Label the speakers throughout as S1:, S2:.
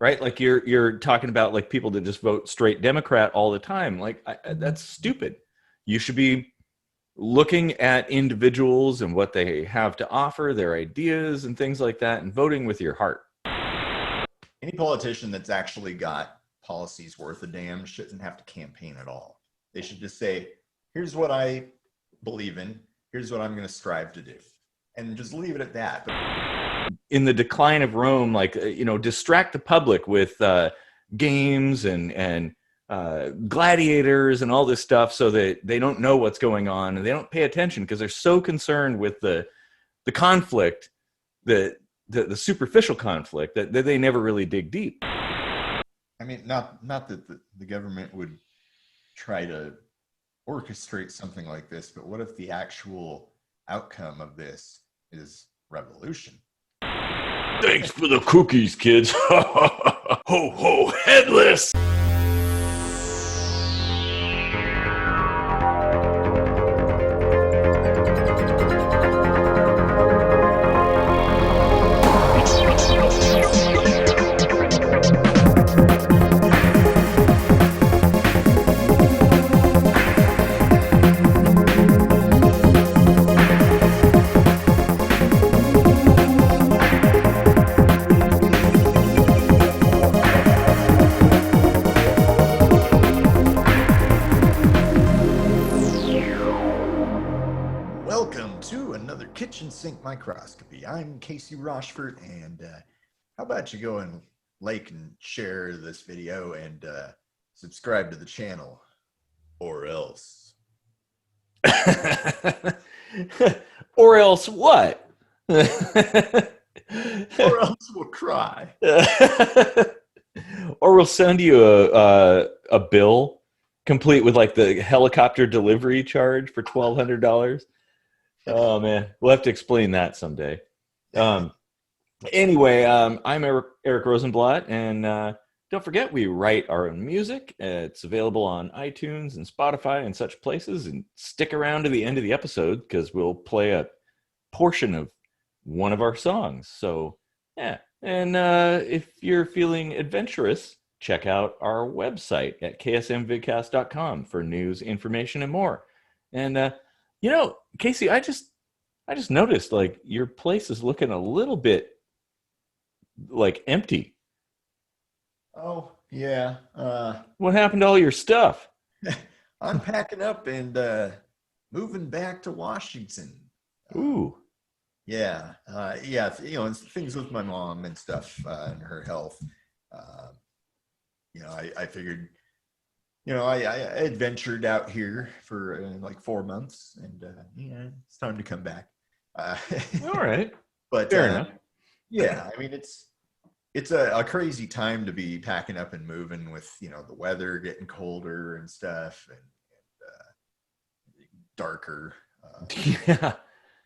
S1: right? Like you're talking about like people that just vote straight Democrat all the time. Like that's stupid. You should be looking at individuals and what they have to offer, their ideas and things like that, and voting with your heart.
S2: Any politician that's actually got policies worth a damn shouldn't have to campaign at all. They should just say, here's what I believe in, here's what I'm going to strive to do, and just leave it at that.
S1: In the decline of Rome, like, distract the public with games and gladiators and all this stuff so that they don't know what's going on and they don't pay attention because they're so concerned with the conflict, the superficial conflict that they never really dig deep.
S2: I mean, not that the government would try to orchestrate something like this, but what if the actual outcome of this is revolution?
S1: Thanks for the cookies, kids. Ho ho, headless.
S2: Kitchen Sink Microscopy. I'm Casey Rochford, and how about you go and like and share this video and subscribe to the channel, or else.
S1: Or else what?
S2: Or else we'll cry.
S1: Or we'll send you a bill complete with like the helicopter delivery charge for $1,200. Oh man, we'll have to explain that someday. Anyway, I'm Eric Rosenblatt, and don't forget we write our own music. It's available on iTunes and Spotify and such places. And stick around to the end of the episode because we'll play a portion of one of our songs. So yeah, and if you're feeling adventurous, check out our website at ksmvidcast.com for news, information, and more. And Casey, I just noticed like your place is looking a little bit like empty.
S2: Oh, yeah.
S1: What happened to all your stuff?
S2: I'm packing up and moving back to Washington.
S1: Ooh.
S2: Yeah. It's things with my mom and stuff and her health. I figured I adventured out here for like 4 months, and it's time to come back.
S1: All right,
S2: but
S1: fair enough.
S2: Yeah, I mean it's a crazy time to be packing up and moving with the weather getting colder and stuff and darker.
S1: Yeah,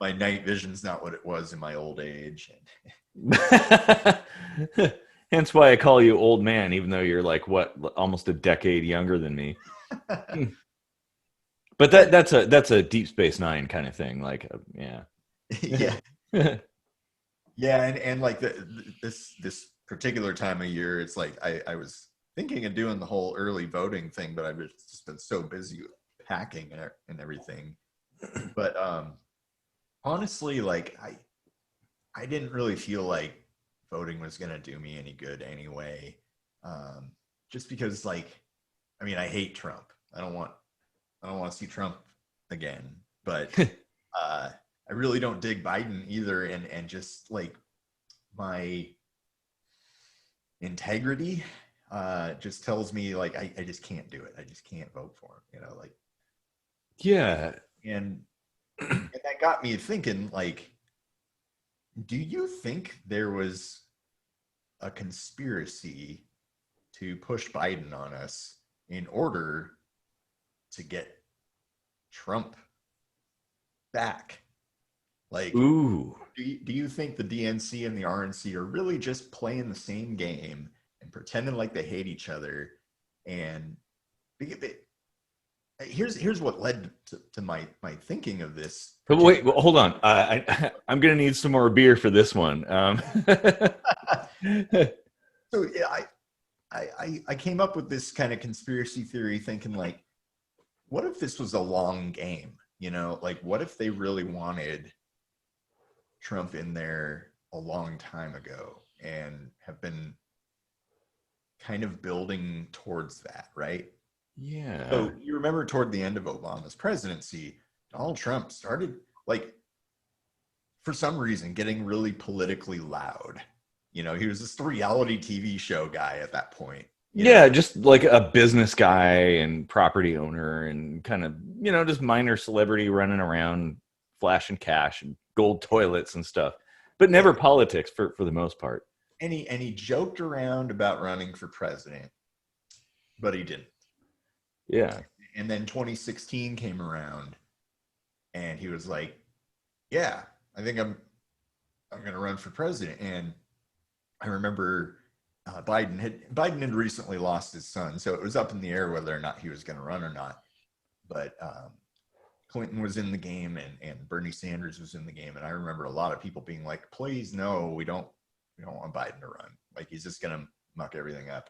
S2: my night vision's not what it was in my old age.
S1: Hence why I call you old man, even though you're like almost a decade younger than me. But that's a Deep Space Nine kind of thing. Like, yeah,
S2: yeah, and like this particular time of year, it's like I was thinking of doing the whole early voting thing, but I've just been so busy with packing and everything. But honestly, like I didn't really feel like voting was going to do me any good anyway. Just because, like, I mean, I hate Trump. I don't want to see Trump again, but I really don't dig Biden either. And just like my integrity just tells me like, I just can't do it. I just can't vote for him, like,
S1: yeah.
S2: And that got me thinking, like, do you think there was a conspiracy to push Biden on us in order to get Trump back? Like,
S1: ooh,
S2: do you think the DNC and the RNC are really just playing the same game and pretending like they hate each other? And here's what led to my thinking of this.
S1: But wait, hold on. I'm gonna need some more beer for this one.
S2: So yeah, I came up with this kind of conspiracy theory thinking like, what if this was a long game? You know, like what if they really wanted Trump in there a long time ago and have been kind of building towards that, right?
S1: Yeah.
S2: So you remember toward the end of Obama's presidency, Donald Trump started like for some reason getting really politically loud. You know, he was this reality TV show guy at that point, you know.
S1: Yeah, just like a business guy and property owner and kind of, just minor celebrity running around flashing cash and gold toilets and stuff, but
S2: Yeah.
S1: never politics for the most part.
S2: And he joked around about running for president, but he didn't.
S1: Yeah.
S2: And then 2016 came around and he was like, yeah, I think I'm going to run for president. And I remember Biden had recently lost his son, so it was up in the air whether or not he was going to run or not. But Clinton was in the game, and Bernie Sanders was in the game, and I remember a lot of people being like, "Please, no, we don't want Biden to run. Like he's just going to muck everything up."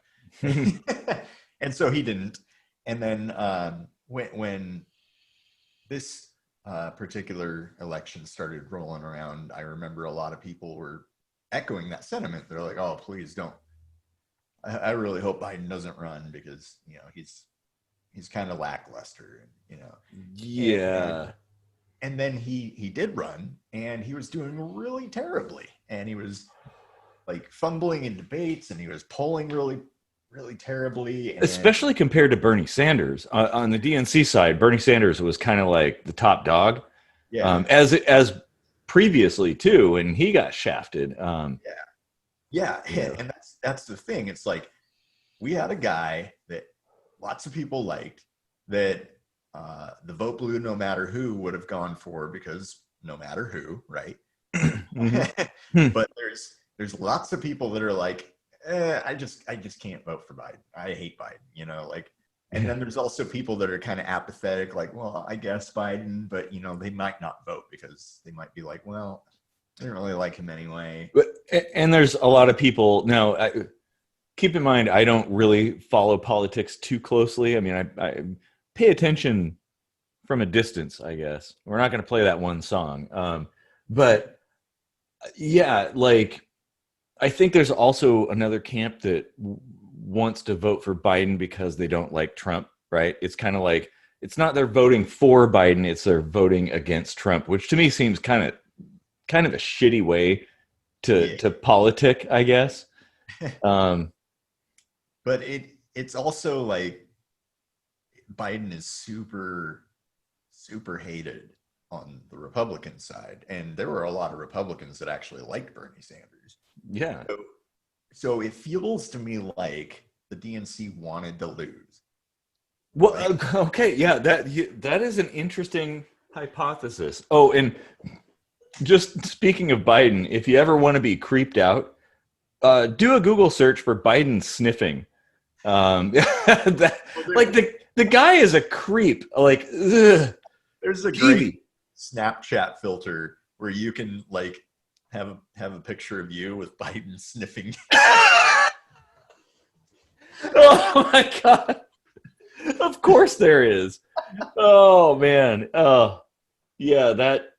S2: And so he didn't. And then when this particular election started rolling around, I remember a lot of people were echoing that sentiment. They're like, "Oh, please don't. I really hope Biden doesn't run because he's kind of lackluster,
S1: Yeah.
S2: And then he did run, and he was doing really terribly, and he was like fumbling in debates, and he was polling really really terribly, and
S1: Especially compared to Bernie Sanders. On the DNC side, Bernie Sanders was kind of like the top dog,
S2: yeah,
S1: as previously too, and he got shafted.
S2: yeah,
S1: Yeah.
S2: and that's the thing. It's like we had a guy that lots of people liked that the vote blue no matter who would have gone for because no matter who, right?
S1: Mm-hmm.
S2: But there's lots of people that are like, I just can't vote for Biden. I hate Biden, like. And
S1: Yeah.
S2: then there's also people that are kind of apathetic, like, well, I guess Biden, but they might not vote because they might be like, well, I don't really like him anyway.
S1: But and there's a lot of people now. Keep in mind, I don't really follow politics too closely. I mean, I pay attention from a distance, I guess. We're not going to play that one song, but yeah, like I think there's also another camp that wants to vote for Biden because they don't like Trump, right? It's kind of like it's not they're voting for Biden, it's they're voting against Trump, which to me seems kind of a shitty way
S2: Yeah.
S1: to politic, I guess. Um,
S2: But it's also like Biden is super super hated on the Republican side, and there were a lot of Republicans that actually liked Bernie Sanders.
S1: yeah.
S2: So it feels to me like the DNC wanted to lose.
S1: Well,
S2: Like,
S1: okay, yeah, that is an interesting hypothesis. Oh, and just speaking of Biden, if you ever want to be creeped out, do a Google search for Biden sniffing. Like the guy is a creep. Like, ugh,
S2: there's a great
S1: Evie.
S2: Snapchat filter where you can like have a picture of you with Biden sniffing.
S1: Oh my god! Of course there is. Oh man. Oh yeah. That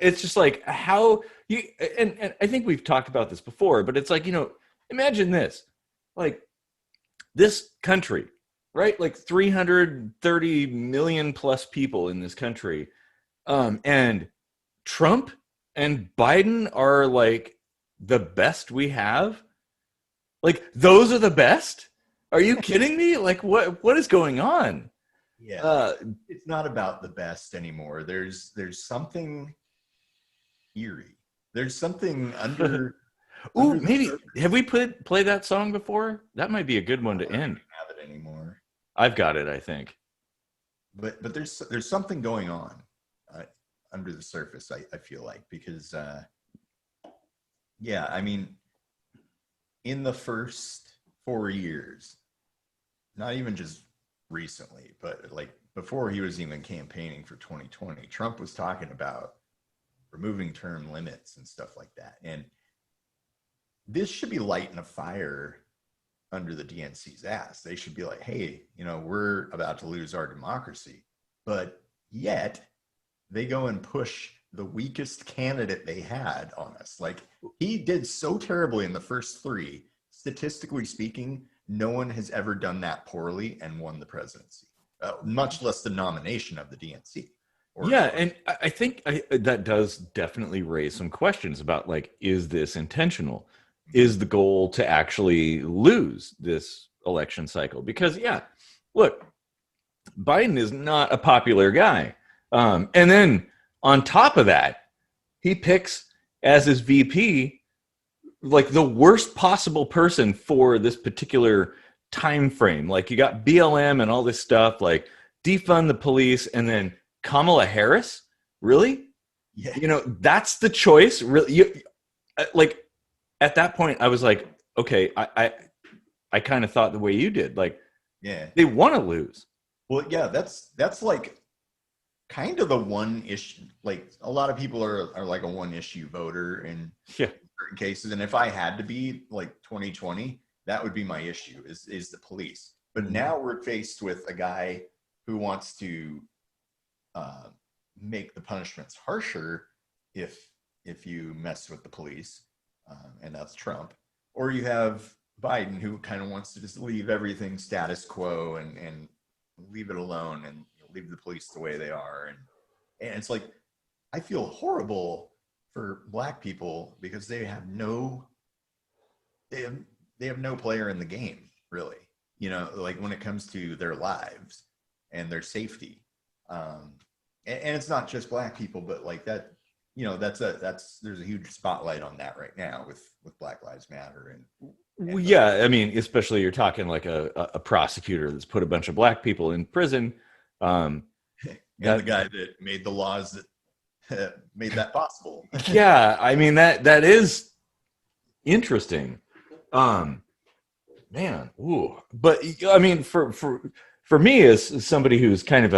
S1: it's just like how you and I think we've talked about this before, but it's like imagine this, like this country, right? Like 330 million plus people in this country, and Trump and Biden are like the best we have. Like those are the best. Are you kidding me? Like what is going on?
S2: Yeah,
S1: Uh,
S2: it's not about the best anymore. There's something eerie. There's something
S1: Ooh,
S2: under the
S1: maybe have
S2: surface.
S1: we play that song before? That might be a good one
S2: I
S1: to
S2: don't
S1: end.
S2: even have it anymore.
S1: I've got it, I think.
S2: But there's something going on uh, under the surface. I feel like because yeah, I mean, in the first 4 years, not even just recently, but like before he was even campaigning for 2020, Trump was talking about removing term limits and stuff like that. And this should be lighting a fire under the DNC's ass. They should be like, hey, we're about to lose our democracy. But yet they go and push the weakest candidate they had on us. Like, he did so terribly in the first three. Statistically speaking, no one has ever done that poorly and won the presidency, much less the nomination of the DNC.
S1: And I think that does definitely raise some questions about, like, is this intentional? Is the goal to actually lose this election cycle? Because, look, Biden is not a popular guy. And then on top of that, he picks as his VP, like, the worst possible person for this particular time frame. Like, you got BLM and all this stuff, like defund the police, and then Kamala Harris. Really?
S2: Yeah.
S1: That's the choice. Really? Like, at that point, I was like, okay, I kind of thought the way you did. Like, they want to lose.
S2: Well, yeah, that's like kind of the one issue. Like, a lot of people are like a one issue voter in certain cases. And if I had to be, like, 2020, that would be my issue is the police. But now we're faced with a guy who wants to make the punishments harsher if you mess with the police, and that's Trump. Or you have Biden, who kind of wants to just leave everything status quo and leave it alone and leave the police the way they are. And it's like, I feel horrible for Black people because they have no player in the game, really. Like, when it comes to their lives and their safety. And it's not just Black people, but like that, there's a huge spotlight on that right now with Black Lives Matter and
S1: I mean, especially you're talking like a prosecutor that's put a bunch of Black people in prison.
S2: And the guy that made the laws that made that possible.
S1: I mean, that is interesting. Man, ooh. But I mean, for me, as somebody who's kind of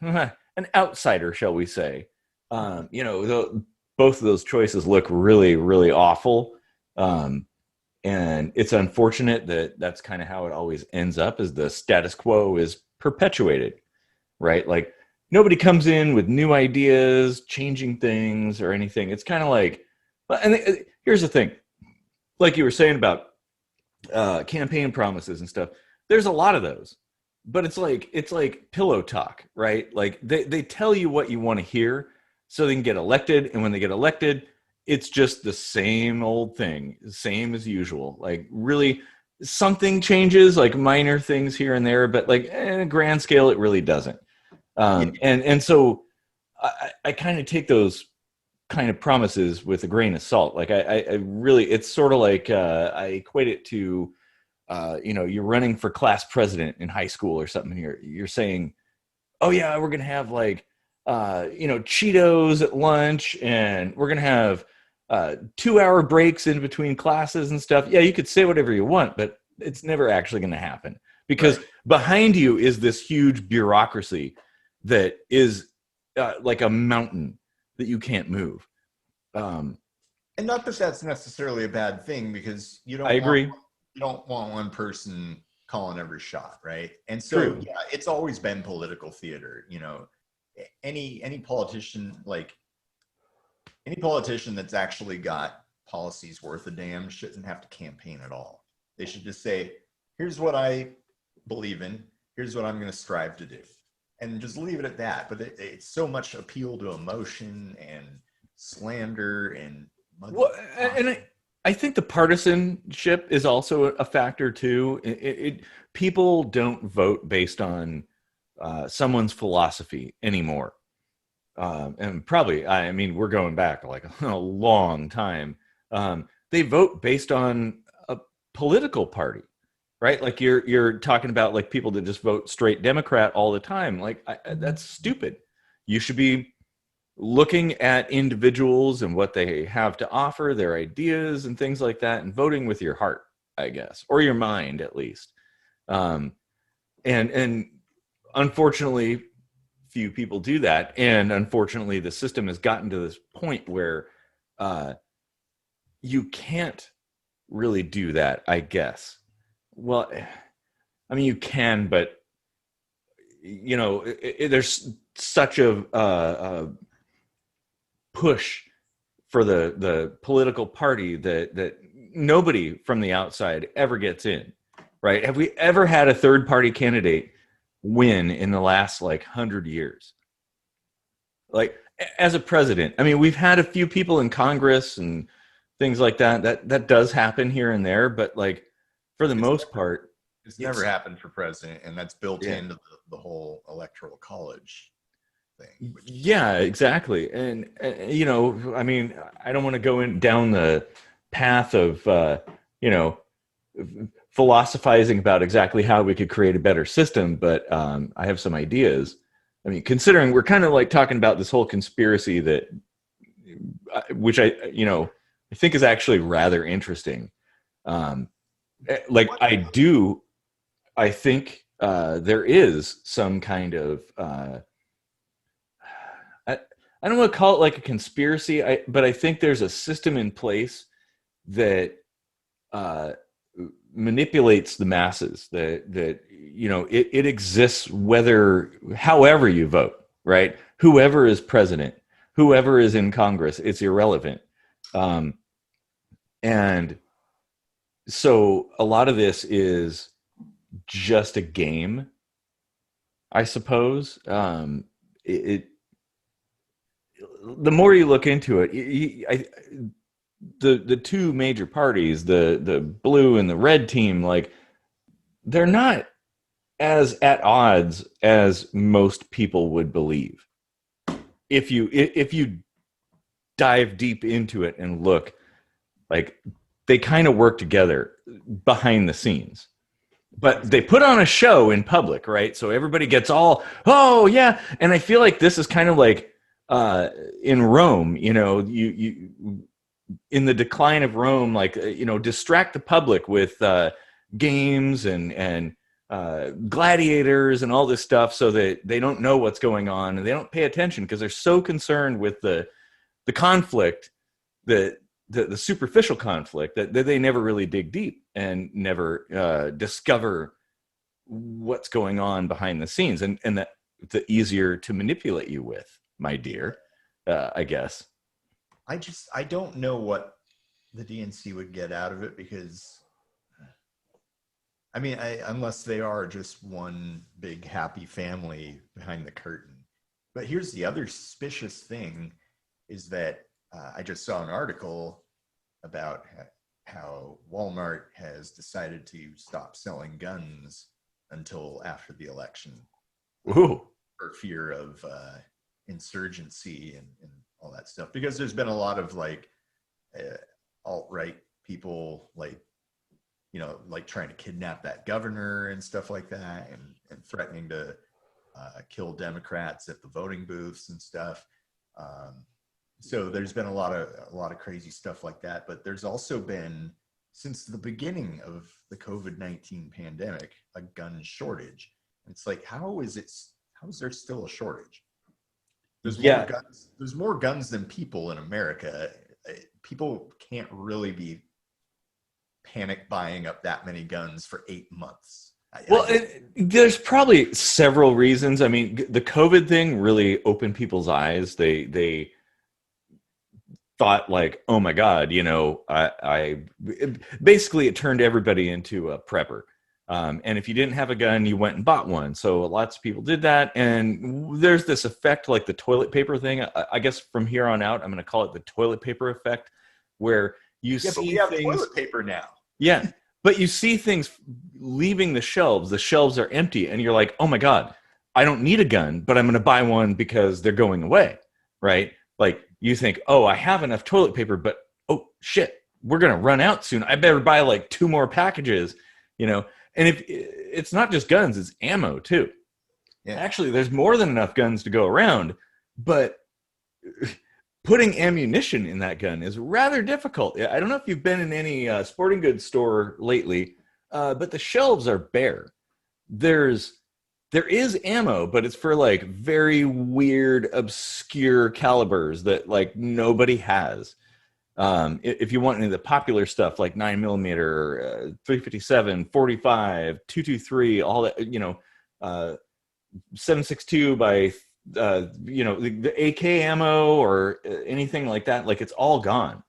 S1: an outsider, shall we say, both of those choices look really, really awful. And it's unfortunate that that's kind of how it always ends up, is the status quo is perpetuated, right? Like, nobody comes in with new ideas, changing things or anything. It's kind of like, and here's the thing, like you were saying about campaign promises and stuff, there's a lot of those, but it's like pillow talk, right? Like, they tell you what you want to hear so they can get elected. And when they get elected, it's just the same old thing, same as usual. Like, really, something changes, like minor things here and there, but like in a grand scale, it really doesn't. And so I kind of take those kind of promises with a grain of salt. Like, I really, it's sort of like I equate it to, you're running for class president in high school or something. You're saying, oh yeah, we're gonna have like Cheetos at lunch, and we're gonna have 2-hour breaks in between classes and stuff. Yeah, you could say whatever you want, but it's never actually going to happen, because behind you is this huge bureaucracy that is like a mountain that you can't move.
S2: And not that that's necessarily a bad thing, because you don't want one person calling every shot, right? And so
S1: True.
S2: it's always been political theater. Any politician, like any politician that's actually got policies worth a damn, shouldn't have to campaign at all. They should just say, here's what I believe in, here's what I'm going to strive to do, and just leave it at that. But it's so much appeal to emotion and slander and
S1: and I think the partisanship is also a factor too. People don't vote based on someone's philosophy anymore. And probably, I mean, we're going back like a long time. They vote based on a political party, right? Like, you're talking about like people that just vote straight Democrat all the time. Like, that's stupid. You should be looking at individuals and what they have to offer, their ideas and things like that, and voting with your heart, I guess, or your mind at least. And unfortunately, few people do that, and unfortunately, the system has gotten to this point where you can't really do that, I guess. Well, I mean, you can, but there's such a push for the political party that nobody from the outside ever gets in, right? Have we ever had a third party candidate win in the last like 100 years? Like as a president, I mean, we've had a few people in Congress and things like that. That does happen here and there, but like for the
S2: It's
S1: most part,
S2: it's never happened for president, and that's built
S1: yeah.
S2: into the whole electoral college thing. Which,
S1: Yeah, exactly. And I mean, I don't want to go in down the path of you know philosophizing about exactly how we could create a better system, but I have some ideas. I mean, considering we're kind of like talking about this whole conspiracy that, which I think is actually rather interesting. Um, like I think there is some kind of I don't want to call it like a conspiracy, but I think there's a system in place that uh, manipulates the masses. That it exists however you vote, right? Whoever is president, whoever is in Congress, it's irrelevant. And so a lot of this is just a game, I suppose. The more you look into it, the two major parties, the blue and the red team, like they're not as at odds as most people would believe. If you dive deep into it and look, like they kind of work together behind the scenes. But they put on a show in public, right? So everybody gets all, oh yeah. And I feel like this is kind of like in Rome, you in the decline of Rome, like distract the public with games and gladiators and all this stuff, so that they don't know what's going on and they don't pay attention because they're so concerned with the conflict, that the superficial conflict, that they never really dig deep and never discover what's going on behind the scenes, and that the easier to manipulate you with, my dear, I guess.
S2: I don't know what the DNC would get out of it, because I mean, unless they are just one big happy family behind the curtain. But here's the other suspicious thing, is that I just saw an article about how Walmart has decided to stop selling guns until after the election.
S1: Ooh.
S2: For fear of insurgency and all that stuff, because there's been a lot of like alt-right people, like like trying to kidnap that governor and stuff like that, and threatening to kill Democrats at the voting booths and stuff. So there's been a lot of crazy stuff like that. But there's also been, since the beginning of the COVID-19 pandemic, a gun shortage. And it's like, how is there still a shortage? There's more guns. There's more guns than people in America. People can't really be panic buying up that many guns for 8 months.
S1: There's probably several reasons. I mean, the COVID thing really opened people's eyes. They thought like, oh my God, basically it turned everybody into a prepper. And if you didn't have a gun, you went and bought one. So lots of people did that. And there's this effect, like the toilet paper thing. I guess from here on out, I'm going to call it the toilet paper effect, where you see
S2: but we have
S1: things,
S2: toilet paper now.
S1: Yeah, but you see things leaving the shelves. The shelves are empty, and you're like, oh my God, I don't need a gun, but I'm going to buy one because they're going away, right? Like you think, oh, I have enough toilet paper, but oh shit, we're going to run out soon. I better buy like 2 more packages, And if it's not just guns, it's ammo too. Yeah. Actually, there's more than enough guns to go around, but putting ammunition in that gun is rather difficult. I don't know if you've been in any sporting goods store lately, but the shelves are bare. There is ammo, but it's for like very weird, obscure calibers that like nobody has. If you want any of the popular stuff like 9mm, 357, 45, 223, all that, 762 by, the AK ammo or anything like that, like it's all gone.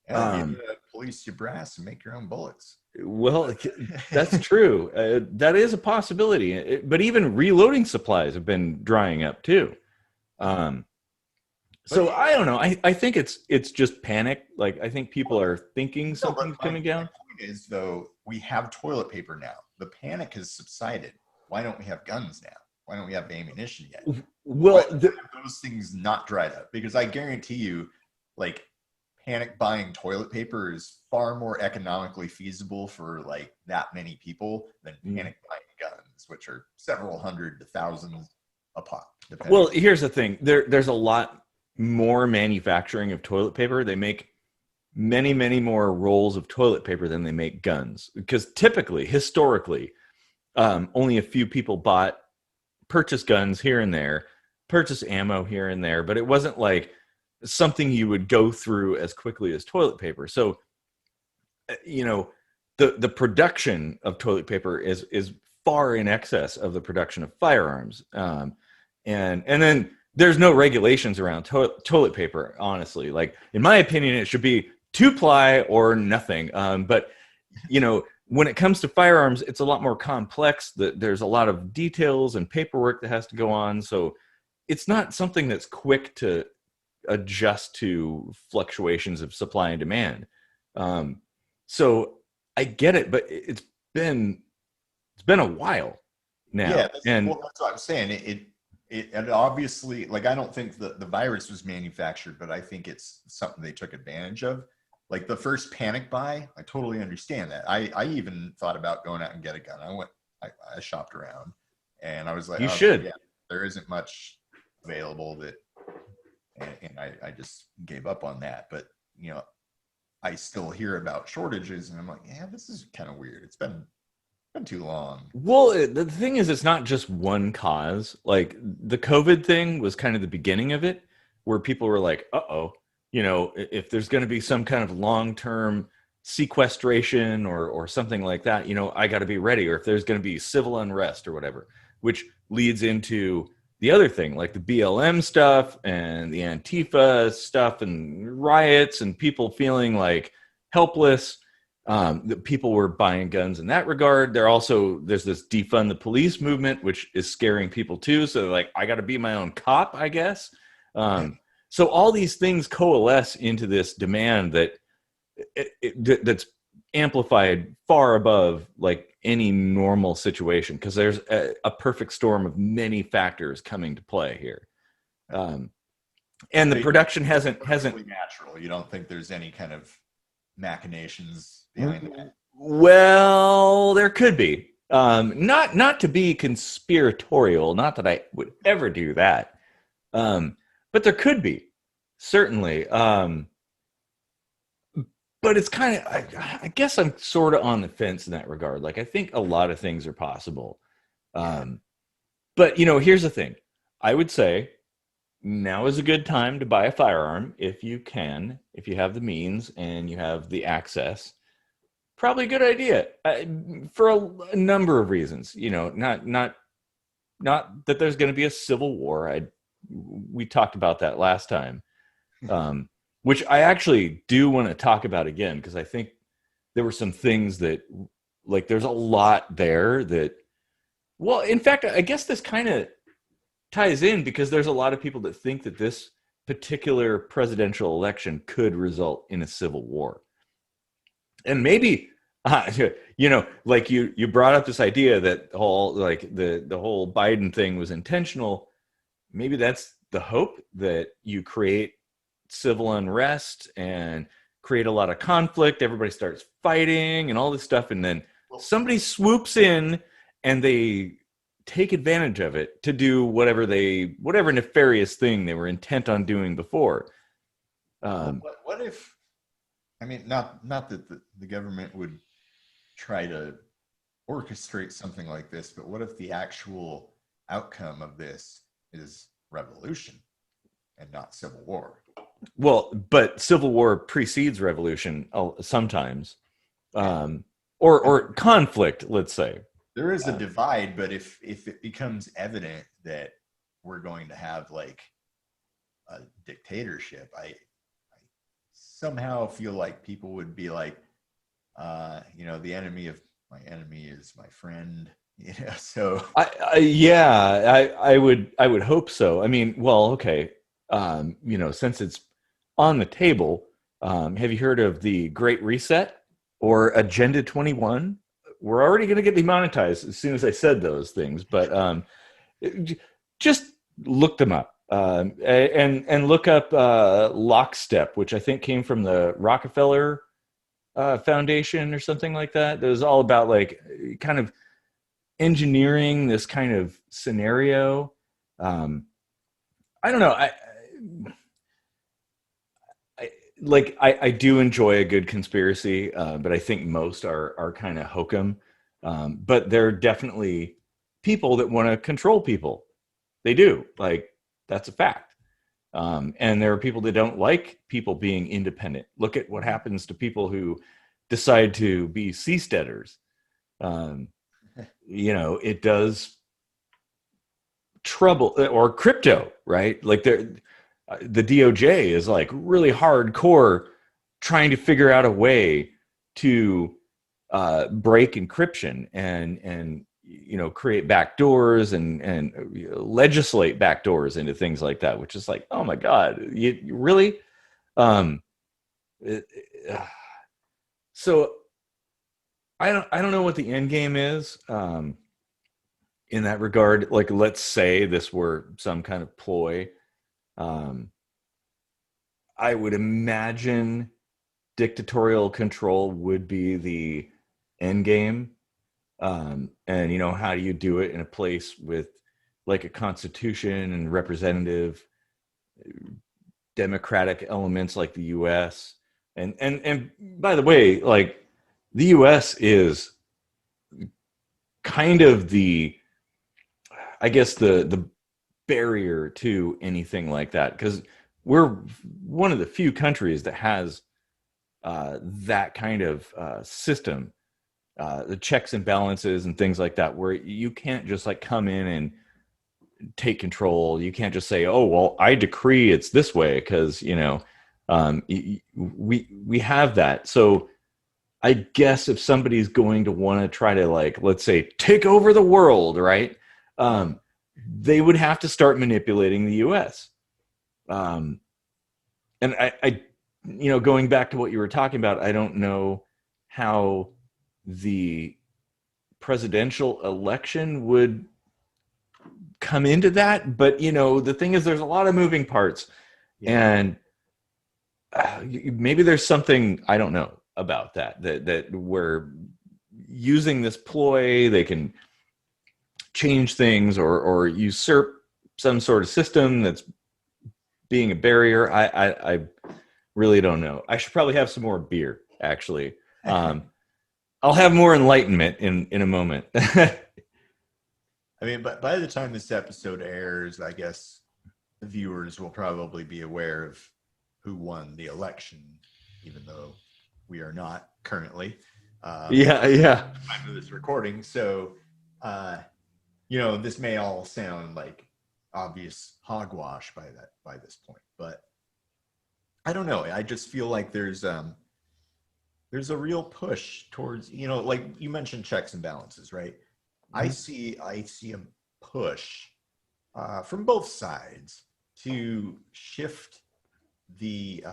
S2: Yeah, you police your brass and make your own bullets.
S1: Well, that's true. That is a possibility. But even reloading supplies have been drying up too. So I don't know. I think it's just panic. Like I think people are thinking something's coming down.
S2: My point is, though, we have toilet paper now. The panic has subsided. Why don't we have guns now? Why don't we have ammunition yet?
S1: Well,
S2: have those things not dried up? Because I guarantee you, like, panic buying toilet paper is far more economically feasible for like that many people than panic buying guns, which are several hundred to thousands a pop.
S1: Well, here's the thing. There's a lot more manufacturing of toilet paper. They make many, many more rolls of toilet paper than they make guns. Because typically, historically, only a few people purchase guns here and there, purchase ammo here and there, but it wasn't like something you would go through as quickly as toilet paper. So, the production of toilet paper is far in excess of the production of firearms. And then there's no regulations around toilet paper, honestly. Like, in my opinion, it should be 2-ply or nothing. But, when it comes to firearms, it's a lot more complex. There's a lot of details and paperwork that has to go on. So it's not something that's quick to adjust to fluctuations of supply and demand. So I get it, but it's been a while now.
S2: Yeah, that's what I'm saying. It obviously, like, I don't think the virus was manufactured, but I think it's something they took advantage of. Like the first panic buy, I totally understand that. I even thought about going out and get a gun. I shopped around, and I was like,
S1: you should.
S2: Yeah, there isn't much available that, and I just gave up on that. But I still hear about shortages, and I'm like, yeah, this is kind of weird. It's been too long.
S1: Well, the thing is, it's not just one cause. Like the COVID thing was kind of the beginning of it, where people were like, uh-oh, if there's going to be some kind of long-term sequestration or something like that, I got to be ready. Or if there's going to be civil unrest or whatever, which leads into the other thing, like the BLM stuff and the Antifa stuff and riots and people feeling like helpless. That people were buying guns in that regard. There's this defund the police movement, which is scaring people too. So like, I got to be my own cop, I guess. So all these things coalesce into this demand that's amplified far above like any normal situation, because there's a perfect storm of many factors coming to play here. And the production hasn't
S2: natural. You don't think there's any kind of machinations behind that?
S1: Well, there could be. Not to be conspiratorial, not that I would ever do that. But there could be, certainly. But it's kind of, I guess I'm sort of on the fence in that regard. Like, I think a lot of things are possible. But, here's the thing. I would say now is a good time to buy a firearm if you can, if you have the means and you have the access. Probably a good idea for a number of reasons. Not that there's going to be a civil war. We talked about that last time, which I actually do want to talk about again, because I think there were some things that, like, there's a lot there that, well, in fact, I guess this kind of ties in, because there's a lot of people that think that this particular presidential election could result in a civil war. And maybe, like you brought up this idea that the whole Biden thing was intentional. Maybe that's the hope, that you create civil unrest and create a lot of conflict. Everybody starts fighting and all this stuff. And then somebody swoops in and they take advantage of it to do whatever nefarious thing they were intent on doing before.
S2: What if, not that the government would try to orchestrate something like this, but what if the actual outcome of this is revolution and not civil war?
S1: Well, but civil war precedes revolution sometimes,
S2: Yeah.
S1: or conflict, let's say.
S2: There is a
S1: Uh,
S2: divide, but if it becomes evident that we're going to have like a dictatorship, I somehow feel like people would be like, the enemy of my enemy is my friend. So
S1: yeah, I would hope so. I mean, well, okay, since it's on the table, have you heard of the Great Reset or Agenda 21? We're already going to get demonetized as soon as I said those things, but just look them up, and look up Lockstep, which I think came from the Rockefeller Foundation or something like that. It was all about like kind of engineering this kind of scenario. Um, I don't know. I do enjoy a good conspiracy, but I think most are kind of hokum. But there are definitely people that want to control people. They do. Like, that's a fact. And there are people that don't like people being independent. Look at what happens to people who decide to be seasteaders. Um, it does trouble, or crypto, right? Like the DOJ is like really hardcore trying to figure out a way to break encryption and create backdoors and legislate backdoors into things like that, which is like, oh my god, you really. Um, it, so I don't know what the end game is. In that regard, like, let's say this were some kind of ploy. um, I would imagine dictatorial control would be the end game. And how do you do it in a place with like a constitution and representative democratic elements like the US? And by the way, like, the US is kind of the, I guess, the barrier to anything like that, because we're one of the few countries that has that kind of system, the checks and balances and things like that, where you can't just like come in and take control. You can't just say, "Oh, well, I decree it's this way," because we have that. So I guess if somebody's going to want to try to, like, let's say, take over the world, right? They would have to start manipulating the U.S. Um, and going back to what you were talking about, I don't know how the presidential election would come into that, but the thing is, there's a lot of moving parts,
S2: yeah.
S1: and maybe there's something I don't know about that we're using this ploy. They can change things or usurp some sort of system that's being a barrier. I really don't know. I should probably have some more beer, actually. I'll have more enlightenment in a moment.
S2: I mean, but by the time this episode airs, I guess the viewers will probably be aware of who won the election, even though we are not currently.
S1: Yeah, yeah.
S2: Time of this recording. So, this may all sound like obvious hogwash by this point, but I don't know. I just feel like there's a real push towards, like you mentioned, checks and balances, right? I see a push from both sides to shift the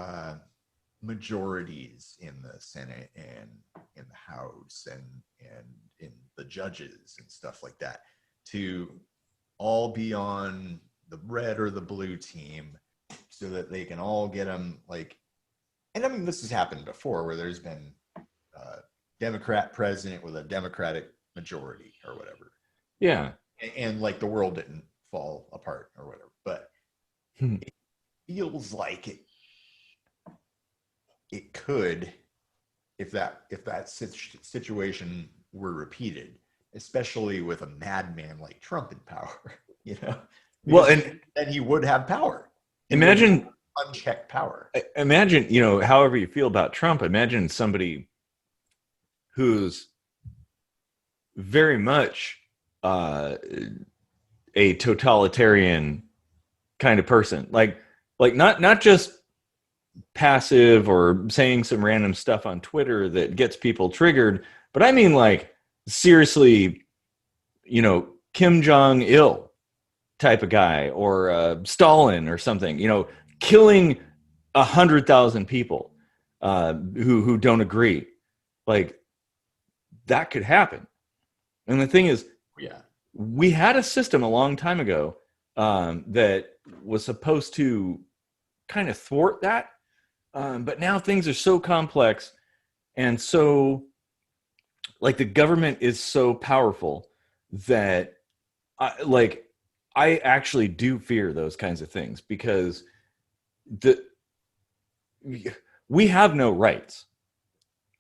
S2: majorities in the Senate and in the House and in the judges and stuff like that to all be on the red or the blue team, so that they can all get them, like. And I mean, this has happened before where there's been a Democrat president with a Democratic majority or whatever.
S1: Yeah.
S2: And like the world didn't fall apart or whatever. But it feels like it could, if that situation were repeated, especially with a madman like Trump in power,
S1: Well,
S2: because
S1: and
S2: then he would have power.
S1: imagine
S2: unchecked power.
S1: Imagine, however you feel about Trump, imagine somebody who's very much a totalitarian kind of person, like not just passive or saying some random stuff on Twitter that gets people triggered, but I mean like seriously, Kim Jong Il type of guy, or Stalin or something, killing 100,000 people who don't agree. Like that could happen. And the thing is,
S2: Yeah.
S1: we had a system a long time ago that was supposed to kind of thwart that. But now things are so complex, and so like the government is so powerful that I actually do fear those kinds of things, because the we have no rights.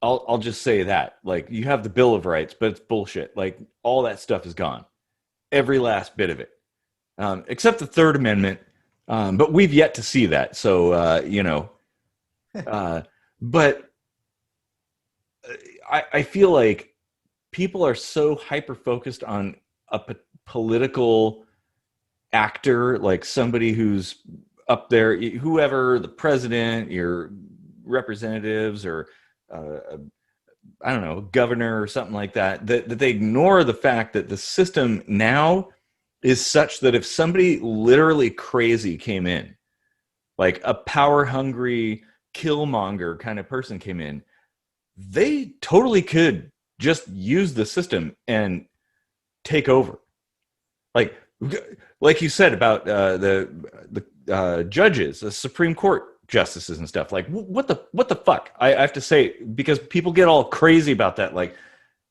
S1: I'll just say that. Like, you have the Bill of Rights, but it's bullshit. Like, all that stuff is gone, every last bit of it, except the Third Amendment. But we've yet to see that. So but I feel like people are so hyper focused on a political actor, like somebody who's up there, whoever, the president, your representatives, or I don't know, governor or something like that, that they ignore the fact that the system now is such that if somebody literally crazy came in, like a power hungry killmonger kind of person came in, they totally could just use the system and take over. Like you said about the judges, the Supreme Court justices and stuff. Like, what the fuck? I have to say, because people get all crazy about that, like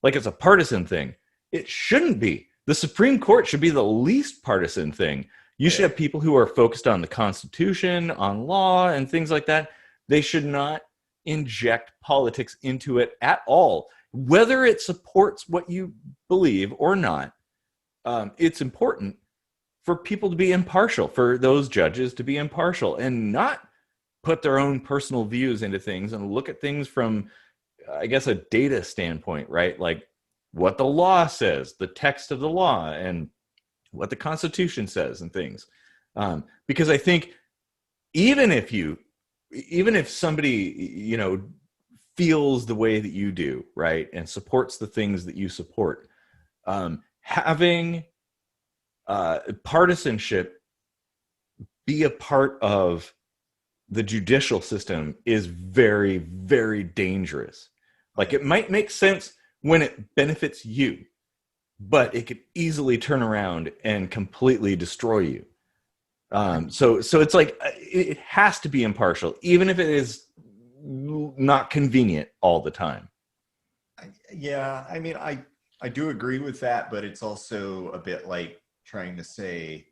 S1: it's a partisan thing. It shouldn't be. The Supreme Court should be the least partisan thing. You should have people who are focused on the Constitution, on law, and things like that. They should not inject politics into it at all, whether it supports what you believe or not. It's important for people to be impartial, for those judges to be impartial and not put their own personal views into things and look at things from, I guess, a data standpoint, right? Like what the law says, the text of the law, and what the Constitution says and things. Because I think even if somebody, feels the way that you do, right, and supports the things that you support, having partisanship be a part of the judicial system is very, very dangerous. Like, it might make sense when it benefits you, but it could easily turn around and completely destroy you. So it's like, it has to be impartial, even if it is not convenient all the time.
S2: Yeah, I mean, I do agree with that, but it's also a bit like trying to say,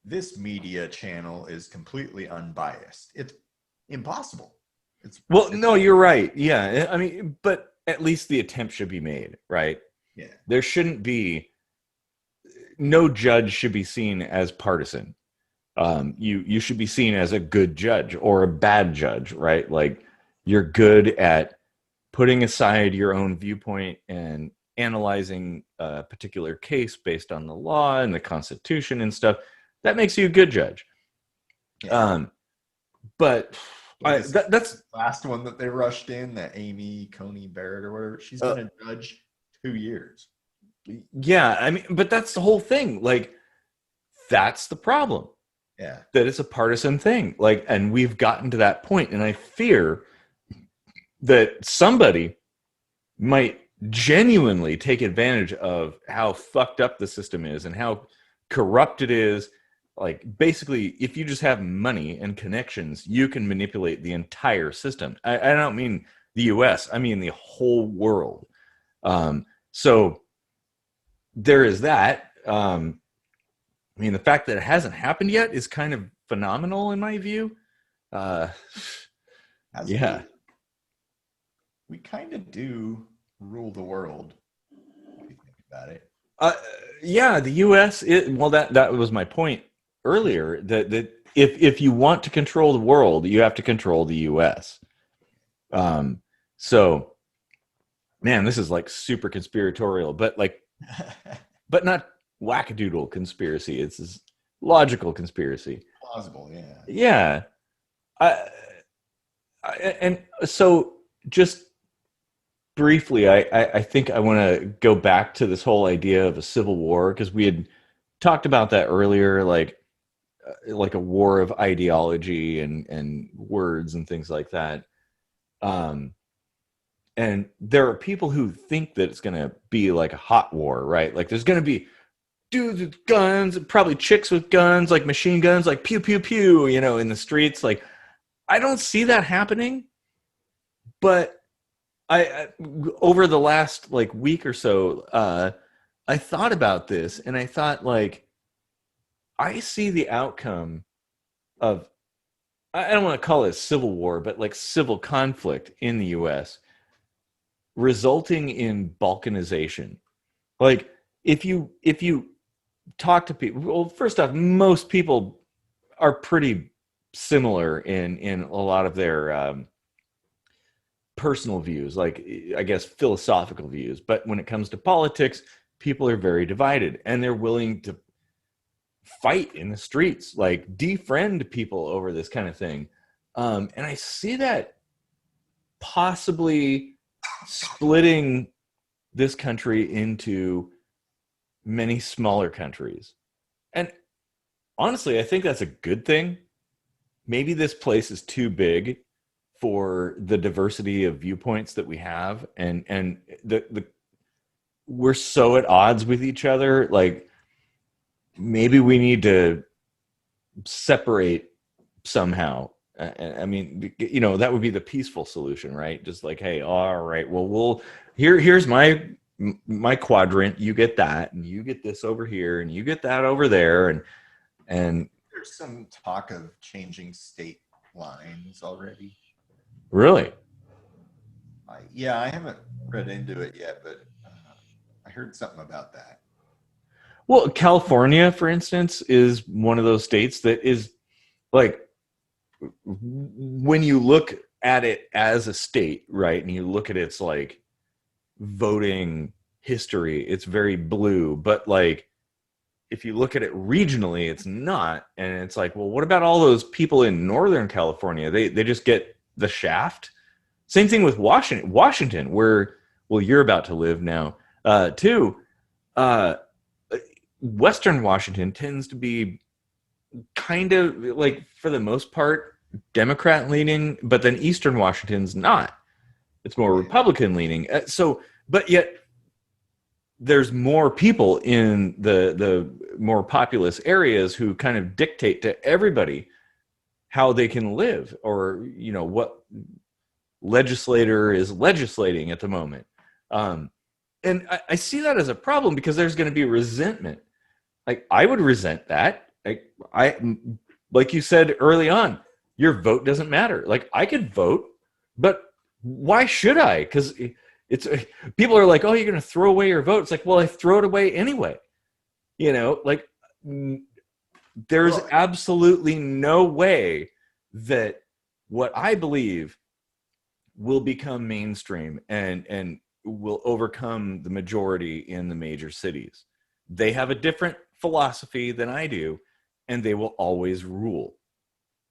S2: this media channel is completely unbiased. It's impossible.
S1: No, you're right. Yeah, I mean, but at least the attempt should be made, right?
S2: Yeah.
S1: There shouldn't be, no judge should be seen as partisan. You should be seen as a good judge or a bad judge, right? Like, you're good at putting aside your own viewpoint and analyzing a particular case based on the law and the Constitution and stuff. That makes you a good judge. Yeah. But that's
S2: last one that they rushed in, that Amy Coney Barrett or whatever. She's been a judge 2 years.
S1: Yeah, I mean, but that's the whole thing. Like, that's the problem.
S2: Yeah.
S1: That it's a partisan thing. Like, and we've gotten to that point, and I fear that somebody might genuinely take advantage of how fucked up the system is and how corrupt it is. Like, basically, if you just have money and connections, you can manipulate the entire system. I don't mean the US, I mean the whole world. So there is that. I mean, the fact that it hasn't happened yet is kind of phenomenal in my view. Yeah.
S2: We kind of do rule the world, if you think about it.
S1: Yeah, the U.S. Well, that was my point earlier that if you want to control the world, you have to control the U.S. So, man, this is like super conspiratorial, but but not wackadoodle conspiracy. It's this logical conspiracy.
S2: Plausible, yeah.
S1: Yeah. And so just briefly, I think I want to go back to this whole idea of a civil war, because we had talked about that earlier, like a war of ideology and words and things like that. And there are people who think that it's going to be like a hot war, right? Like there's going to be dudes with guns, probably chicks with guns, like machine guns, like pew pew pew, in the streets. Like I don't see that happening, but I over the last like week or so, I thought about this, and I thought, like, I see the outcome of, I don't want to call it civil war, but like civil conflict in the U.S. resulting in balkanization. Like if you talk to people, well, first off, most people are pretty similar in a lot of their personal views, like I guess philosophical views. But when it comes to politics, people are very divided, and they're willing to fight in the streets, like defriend people over this kind of thing. And I see that possibly splitting this country into many smaller countries. And honestly, I think that's a good thing. Maybe this place is too big for the diversity of viewpoints that we have, and the we're so at odds with each other. Like maybe we need to separate somehow. I mean, that would be the peaceful solution, right? Just like, hey, all right, well, here's my quadrant. You get that, and you get this over here, and you get that over there, and
S2: There's some talk of changing state lines already.
S1: really,
S2: I haven't read into it yet, but I heard something about that.
S1: well, California, for instance, is one of those states that is like, when you look at it as a state, right, and you look at its like voting history, it's very blue. But like if you look at it regionally, it's not. And it's like, well, what about all those people in Northern California? They just get the shaft. Same thing with Washington, where, well, you're about to live now too. Western Washington tends to be kind of like, for the most part, Democrat leaning, but then Eastern Washington's not. It's more Republican leaning. But yet there's more people in the more populous areas who kind of dictate to everybody how they can live, or what legislator is legislating at the moment. And I see that as a problem, because there's going to be resentment. Like I would resent that. Like you said early on, your vote doesn't matter. Like I could vote, but why should I? Because it's people are like, oh, you're going to throw away your vote. It's like, well, I throw it away anyway. Like there's absolutely no way that what I believe will become mainstream and will overcome the majority in the major cities. They have a different philosophy than I do, and they will always rule,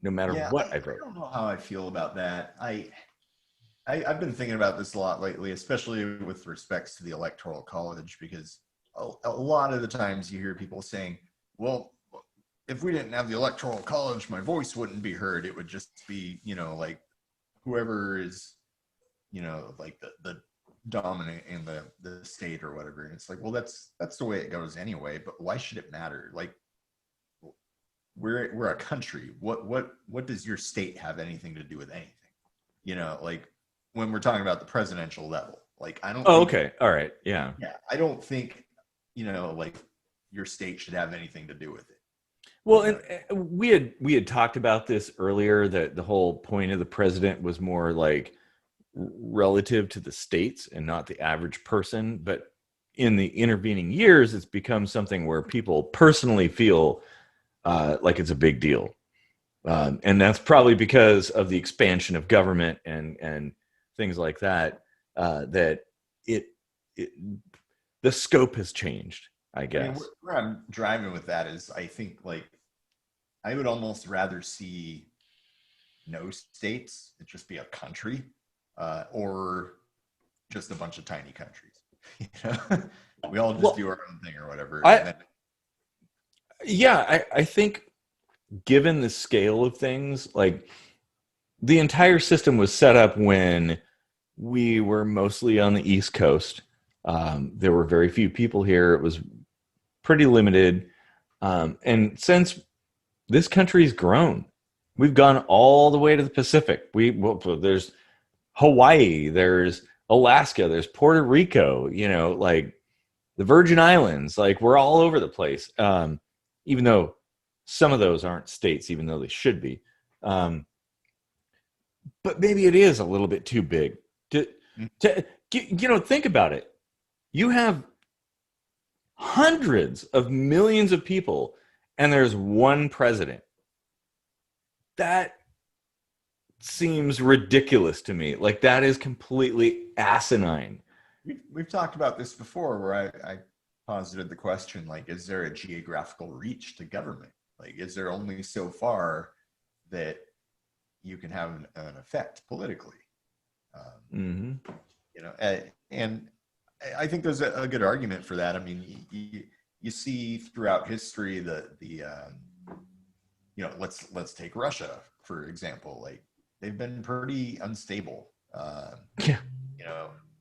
S1: no matter what I vote.
S2: I don't know how I feel about that. I've been thinking about this a lot lately, especially with respects to the Electoral College, because a lot of the times you hear people saying, well, if we didn't have the Electoral College, my voice wouldn't be heard. It would just be, like whoever is, like the dominant in the state or whatever. And it's like, well, that's the way it goes anyway, but why should it matter? Like we're a country. What does your state have anything to do with anything? Like when we're talking about the presidential level, like I don't
S1: okay. All right. Yeah.
S2: I don't think, like your state should have anything to do with it.
S1: Well, and we had talked about this earlier, that the whole point of the president was more like relative to the states and not the average person. But in the intervening years, it's become something where people personally feel like it's a big deal. And that's probably because of the expansion of government and things like that, that it, it the scope has changed, I
S2: I mean,
S1: guess.
S2: where I'm driving with that is, I think like I would almost rather see no states, it just be a country, or just a bunch of tiny countries. You know, we all just
S1: Well,
S2: do our own thing or whatever, and
S1: I
S2: then
S1: yeah, I think given the scale of things, like the entire system was set up when we were mostly on the East Coast. There were very few people here. It was pretty limited. And since this country's grown, we've gone all the way to the Pacific. There's Hawaii, there's Alaska, there's Puerto Rico, like the Virgin Islands, like we're all over the place. Even though some of those aren't states, even though they should be. But maybe it is a little bit too big to, to think about it. You have hundreds of millions of people and there's one president. That seems ridiculous to me. Like that is completely asinine.
S2: we've talked about this before, where I posited the question, like, is there a geographical reach to government? Like, is there only so far that you can have an effect politically? You know, and I think there's a good argument for that. I mean, you see throughout history let's take Russia for example. Like they've been pretty unstable,
S1: Yeah.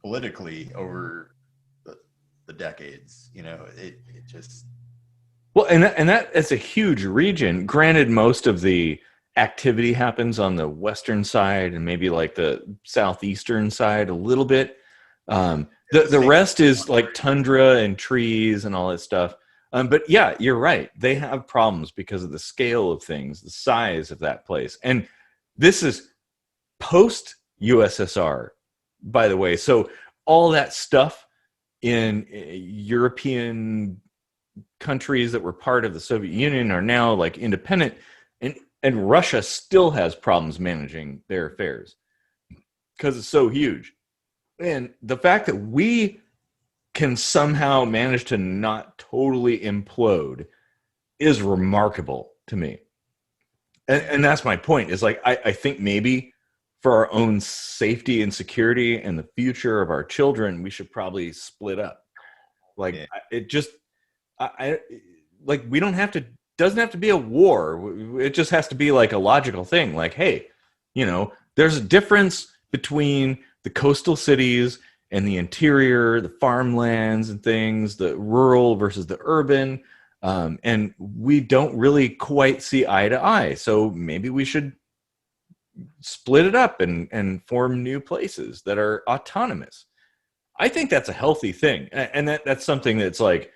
S2: politically over the decades. It just
S1: Well, and that's a huge region. Granted, most of the activity happens on the western side and maybe like the southeastern side a little bit.
S2: it's
S1: The
S2: the same.
S1: rest is like tundra and trees and all that stuff. But yeah, you're right. They have problems because of the scale of things, the size of that place. And this is post USSR, by the way. So all that stuff in European countries that were part of the Soviet Union are now like independent, and Russia still has problems managing their affairs because it's so huge. And the fact that we can somehow manage to not totally implode is remarkable to me. And that's my point, is like I think maybe for our own safety and security and the future of our children, we should probably split up. Like
S2: Yeah.
S1: it just I like we don't have to, doesn't have to be a war. It just has to be like a logical thing. Like, hey, there's a difference between the coastal cities and the interior, the farmlands and things, the rural versus the urban. And we don't really quite see eye to eye. So maybe we should split it up and form new places that are autonomous. I think that's a healthy thing. And that's something that's like,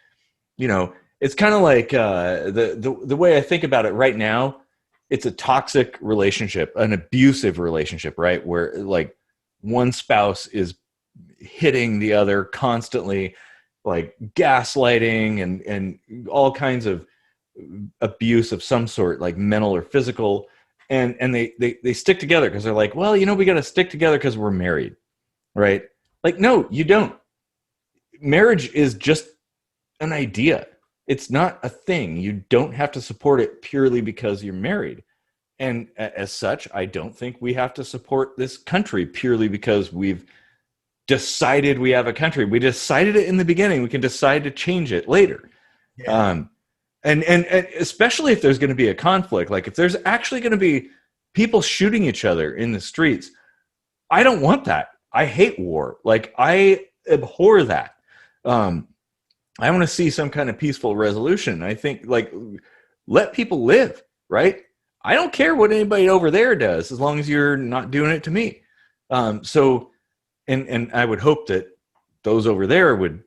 S1: it's kind of like the way I think about it right now. It's a toxic relationship, an abusive relationship, right? Where like one spouse is hitting the other constantly, like gaslighting and all kinds of abuse of some sort, like mental or physical. And they stick together because they're like, well, we got to stick together because we're married, right? Like, no, you don't. Marriage is just an idea. It's not a thing. You don't have to support it purely because you're married. And as such, I don't think we have to support this country purely because we've decided we have a country. We decided it in the beginning. We can decide to change it later.
S2: Yeah.
S1: And especially if there's going to be a conflict, like if there's actually going to be people shooting each other in the streets, I don't want that. I hate war. Like I abhor that. I want to see some kind of peaceful resolution. I think like let people live, right? I don't care what anybody over there does as long as you're not doing it to me. So and I would hope that those over there would,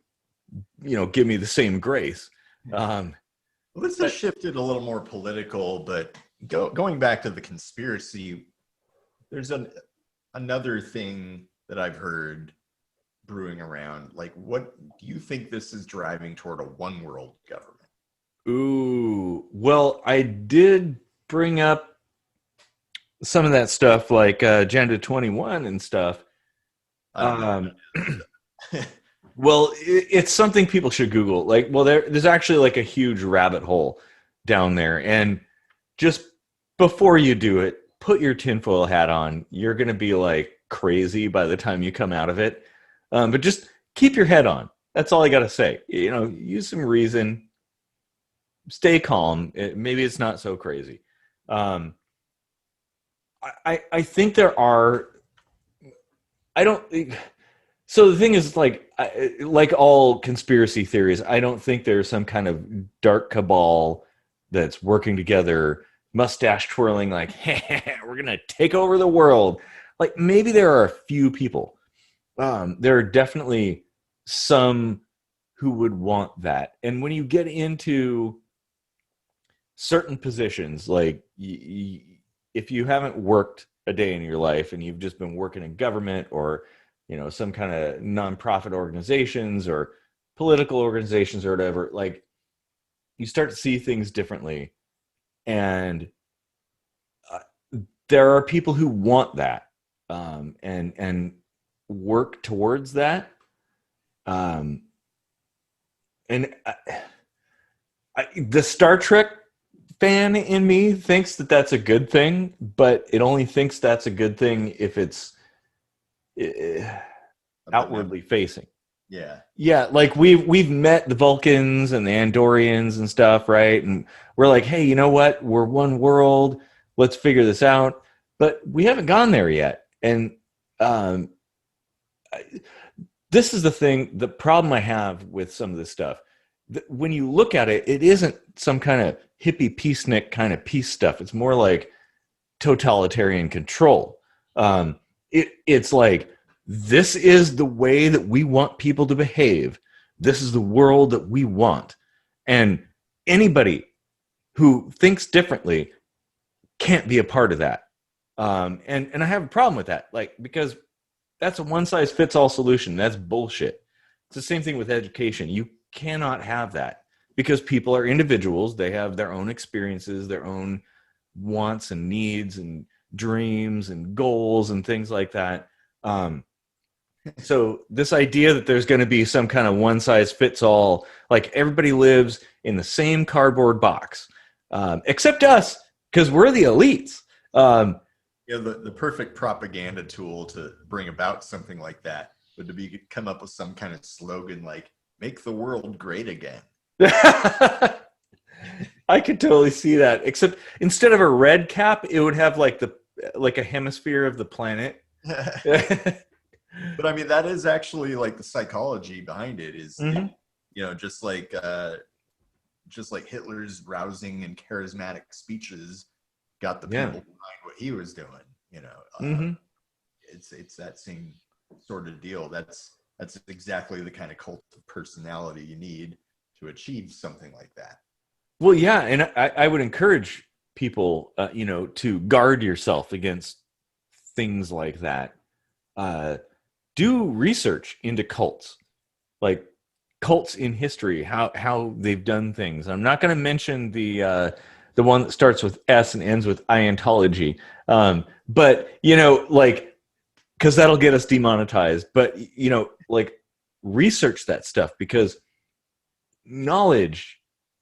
S1: give me the same grace.
S2: Well, this has shifted a little more political, but going back to the conspiracy, there's another thing that I've heard brewing around. Like, what do you think this is driving toward, a one world government?
S1: Ooh, well, I did bring up some of that stuff like Agenda 21 and stuff.
S2: I have no
S1: Um,
S2: idea.
S1: well, it's something people should Google. Like, well, there's actually like a huge rabbit hole down there. And just before you do it, put your tinfoil hat on. You're going to be like crazy by the time you come out of it. But just keep your head on. That's all I got to say. You know, use some reason, stay calm. Maybe it's not so crazy. Um, I think there are. I don't. So the thing is, like all conspiracy theories, I don't think there's some kind of dark cabal that's working together, mustache twirling, like, hey, we're gonna take over the world. Like maybe there are a few people. There are definitely some who would want that, and when you get into certain positions, like if you haven't worked a day in your life and you've just been working in government or some kind of nonprofit organizations or political organizations or whatever, like you start to see things differently, and uh, there are people who want that, and work towards that, um, and the Star Trek fan in me thinks that that's a good thing, but it only thinks that's a good thing if it's uh,
S2: A
S1: outwardly
S2: benevolent.
S1: facing.
S2: Yeah.
S1: Yeah, like we've met the Vulcans and the Andorians and stuff, right? And we're like, hey, you know what? We're one world. Let's figure this out. But we haven't gone there yet. And um, this is the thing, the problem I have with some of this stuff. When you look at it, it isn't some kind of hippie peacenik kind of peace stuff. It's more like totalitarian control. It's like, this is the way that we want people to behave. This is the world that we want. And anybody who thinks differently can't be a part of that. And I have a problem with that, like, because that's a one size fits all solution. That's bullshit. It's the same thing with education. You cannot have that because people are individuals. They have their own experiences, their own wants and needs and dreams and goals and things like that. Um, so this idea that there's going to be some kind of one size fits all, like everybody lives in the same cardboard box, except us, because we're the elites. Um,
S2: The perfect propaganda tool to bring about something like that would to be come up with some kind of slogan like "Make the world great again."
S1: I could totally see that. Except instead of a red cap, it would have like a hemisphere of the planet.
S2: But I mean, that is actually like the psychology behind it. Is
S1: Hmm.
S2: just like Hitler's rousing and charismatic speeches got the
S1: Yeah.
S2: people behind what he was doing. You know,
S1: Hmm.
S2: it's that same sort of deal. That's exactly the kind of cult of personality you need to achieve something like that.
S1: Well, yeah, and I would encourage people, to guard yourself against things like that. Uh, do research into cults, like cults in history, how they've done things. I'm not going to mention the one that starts with S and ends with Iantology, but like, because that'll get us demonetized. But like, research that stuff because knowledge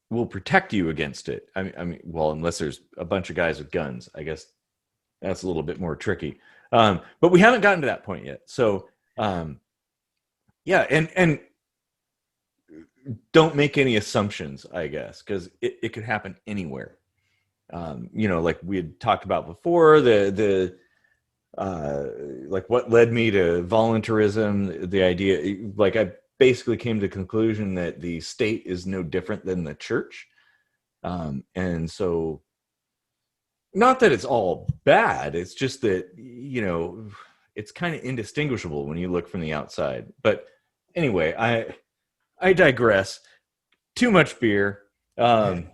S1: will protect you against it. I mean, well, unless there's a bunch of guys with guns, I guess that's a little bit more tricky. But we haven't gotten to that point yet. So, yeah, and don't make any assumptions, I guess, because it could happen anywhere. Like we had talked about before, like what led me to voluntarism, the idea, like I basically came to the conclusion that the state is no different than the church. And so, not that it's all bad, it's just that, it's kind of indistinguishable when you look from the outside. But anyway, I digress. Too much beer. Yeah.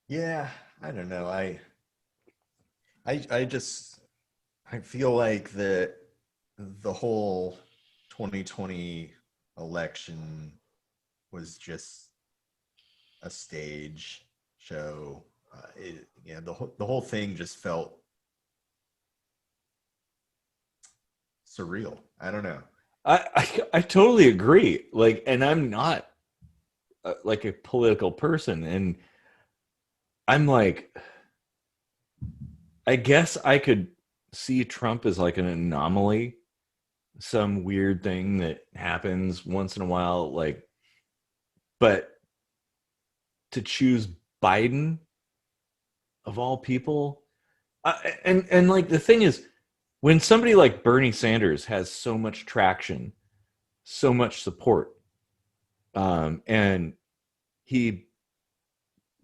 S2: Yeah, I don't know. I just I feel like the whole 2020 election was just a stage show. The whole thing just felt surreal. I don't know.
S1: I totally agree. Like, and I'm not like a political person, and I'm like, I guess I could see Trump as like an anomaly, some weird thing that happens once in a while, like, but to choose Biden of all people, and like the thing is, when somebody like Bernie Sanders has so much traction, so much support, and he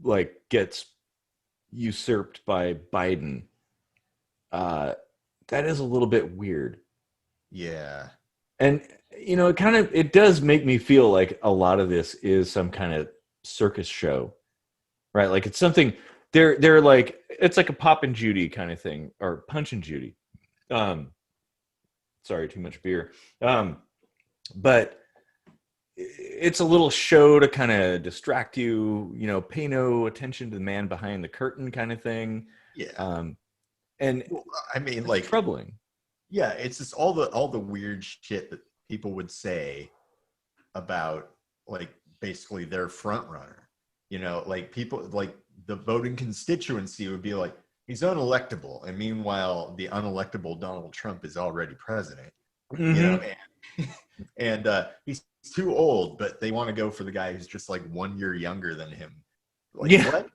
S1: like gets usurped by Biden, that is a little bit weird.
S2: Yeah.
S1: And it does make me feel like a lot of this is some kind of circus show, right? Like it's something they're like, it's like a Pop and Judy kind of thing, or Punch and Judy. Sorry, too much beer. But it's a little show to kind of distract you, pay no attention to the man behind the curtain kind of thing.
S2: Yeah.
S1: And
S2: well, I mean,
S1: it's
S2: like,
S1: troubling.
S2: yeah, it's just all the weird shit that people would say about, like, basically their front runner. Like, people, like, the voting constituency would be like, he's unelectable, and meanwhile the unelectable Donald Trump is already president.
S1: Mm-hmm.
S2: And he's too old, but they want to go for the guy who's just like 1 year younger than him. Like,
S1: Yeah.
S2: what?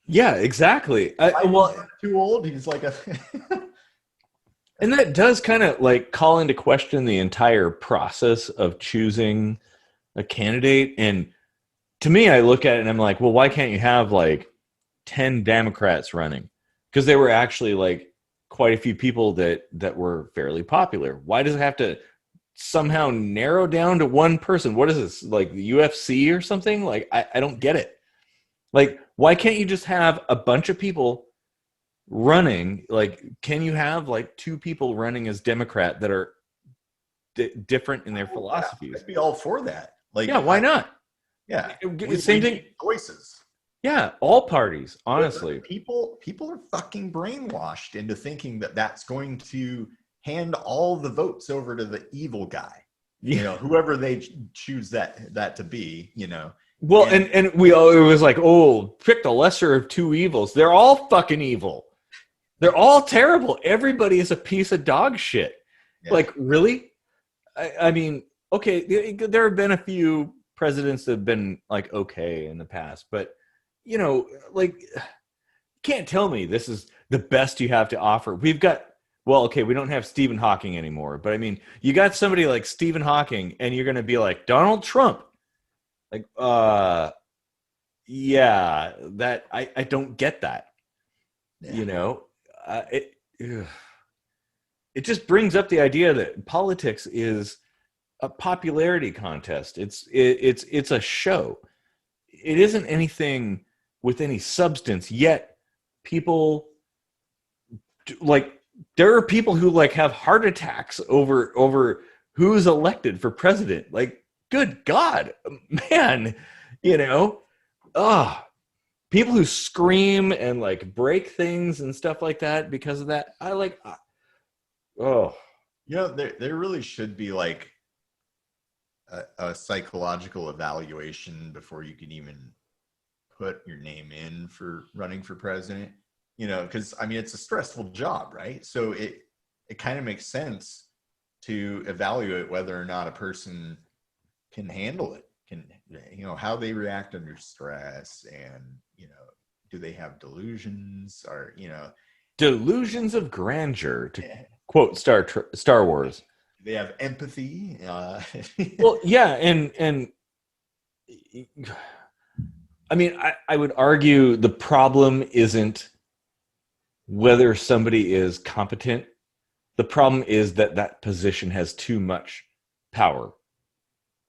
S1: Yeah, exactly.
S2: Well, too old. He's like a
S1: and that does kind of like call into question the entire process of choosing a candidate. And to me, I look at it and I'm like, well, why can't you have like 10 Democrats running? Because there were actually like quite a few people that were fairly popular. Why does it have to somehow narrow down to one person? What is this, like the UFC or something? Like, I don't get it. Like, why can't you just have a bunch of people running? Like, can you have like two people running as Democrat that are different in their philosophies?
S2: I'd be all for that. Like,
S1: yeah, why not?
S2: Yeah,
S1: Same thing.
S2: Choices.
S1: Yeah, all parties, honestly.
S2: People are fucking brainwashed into thinking that that's going to hand all the votes over to the evil guy. Whoever they choose that to be.
S1: Well, and it was like, oh, pick the lesser of two evils. They're all fucking evil. They're all terrible. Everybody is a piece of dog shit. Yeah. Like, really? I mean, okay, there have been a few presidents that have been like okay in the past, but like, you can't tell me this is the best you have to offer. We don't have Stephen Hawking anymore, but I mean, you got somebody like Stephen Hawking, and you're going to be like Donald Trump. Like, yeah, that I don't get that. Yeah. It just brings up the idea that politics is a popularity contest. It's a show. It isn't anything with any substance. Yet people, like, there are people who like have heart attacks over who's elected for president. Like, good God, man, people who scream and like break things and stuff like that because of that.
S2: There really should be like a psychological evaluation before you can even put your name in for running for president. Because I mean, it's a stressful job, right? So it kind of makes sense to evaluate whether or not a person can handle it, how they react under stress, and do they have delusions, or
S1: delusions of grandeur, to quote Star Wars.
S2: They have empathy.
S1: Well, yeah, and I mean, I would argue the problem isn't whether somebody is competent. The problem is that position has too much power.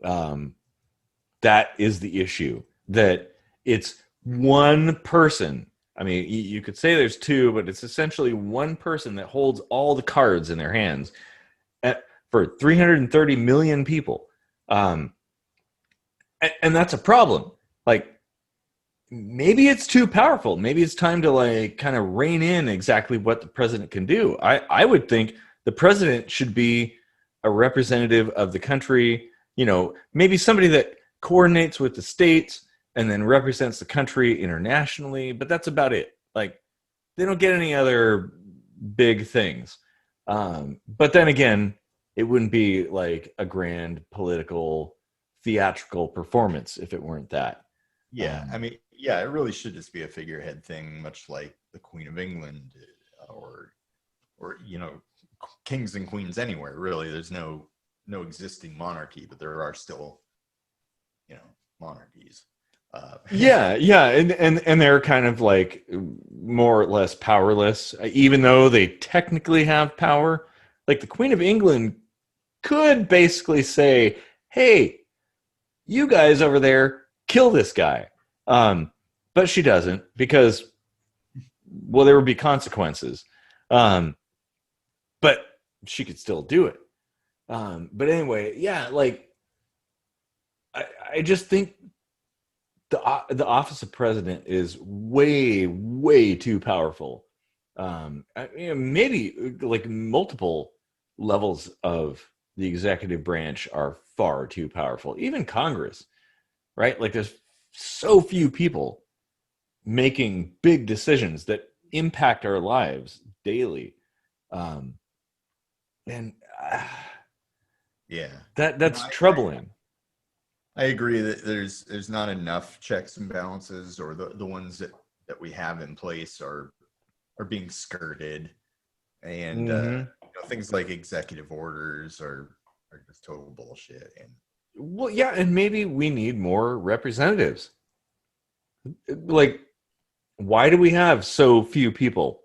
S1: That is the issue. That it's one person. I mean, you could say there's two, but it's essentially one person that holds all the cards in their hands. for 330 million people. And that's a problem. Like, maybe it's too powerful. Maybe it's time to like kind of rein in exactly what the president can do. I would think the president should be a representative of the country, you know, maybe somebody that coordinates with the states and then represents the country internationally, but that's about it. Like, they don't get any other big things. But then again, it wouldn't be like a grand political theatrical performance if it weren't that.
S2: Yeah, I mean, yeah, it really should just be a figurehead thing, much like the Queen of England or you know, kings and queens anywhere. Really, there's no existing monarchy, but there are still, you know, monarchies.
S1: Yeah, and they're kind of like more or less powerless, even though they technically have power. Like the Queen of England could basically say, "Hey, you guys over there, kill this guy," but she doesn't because, well, there would be consequences. But she could still do it. But anyway, yeah, like I just think the office of president is way too powerful. Maybe like multiple levels of the executive branch are far too powerful. Even Congress, right? Like there's so few people making big decisions that impact our lives daily. And
S2: yeah,
S1: that's
S2: no,
S1: troubling.
S2: I agree that there's not enough checks and balances, or the ones that we have in place are being skirted, and
S1: Mm-hmm.
S2: you know, things like executive orders are just total bullshit. And
S1: Well, yeah, and maybe we need more representatives. Like, why do we have so few people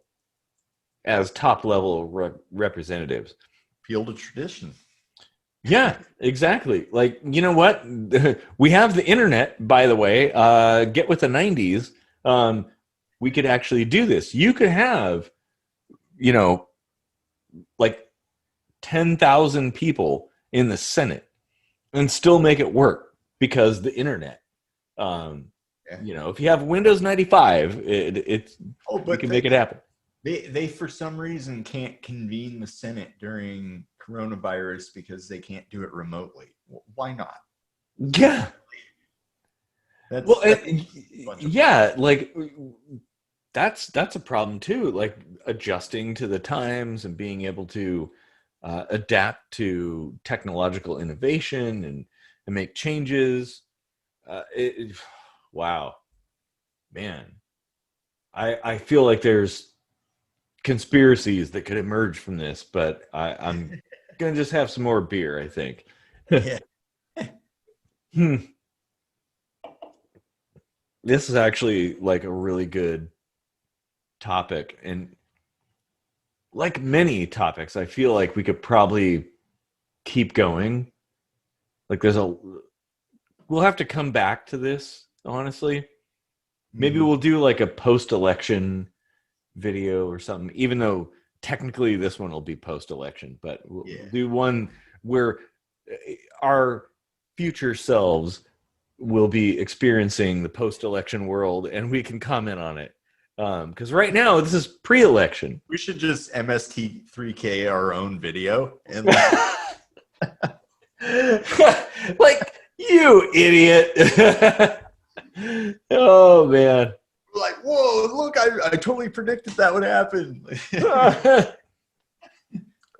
S1: as top level representatives?
S2: appeal to tradition.
S1: Yeah, exactly. Like, you know what? We have the internet, by the way. Get with the 90s. We could actually do this. You could have, you know, like 10,000 people in the Senate and still make it work because the internet.
S2: Yeah.
S1: You know, if you have Windows 95,
S2: Oh,
S1: we
S2: but
S1: can make it happen.
S2: they for some reason can't convene the Senate during coronavirus because they can't do it remotely. Why not?
S1: Yeah.
S2: That's,
S1: Well,
S2: that's a bunch of
S1: yeah, like that's a problem too. Like adjusting to the times and being able to adapt to technological innovation and make changes. Wow, man, I feel like there's conspiracies that could emerge from this, but I'm gonna just have some more beer, I think.
S2: yeah.
S1: Hmm. This is actually like a really good topic, and like many topics, I feel like we could probably keep going. Like we'll have to come back to this, honestly. Maybe
S2: Mhm.
S1: we'll do like a post-election video or something, even though technically this one will be post-election, but we'll
S2: Yeah.
S1: do one where our future selves will be experiencing the post-election world and we can comment on it. Because right now this is pre-election.
S2: We should just MST3K our own video and
S1: Like, you idiot. Oh man.
S2: we're like, whoa, look, I totally predicted that would happen.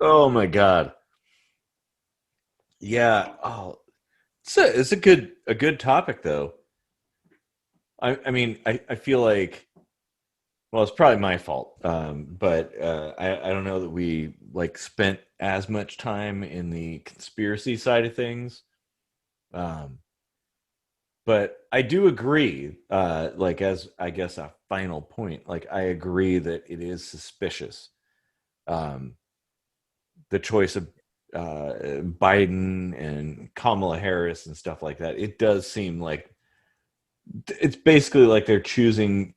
S1: Oh my god. Yeah. Oh, it's a good topic though. I mean, I feel like, well, it's probably my fault, but I don't know that we like spent as much time in the conspiracy side of things. Um, but I do agree, like as I guess a final point, like I agree that it is suspicious. Um, the choice of Biden and Kamala Harris and stuff like that, it does seem like it's basically like they're choosing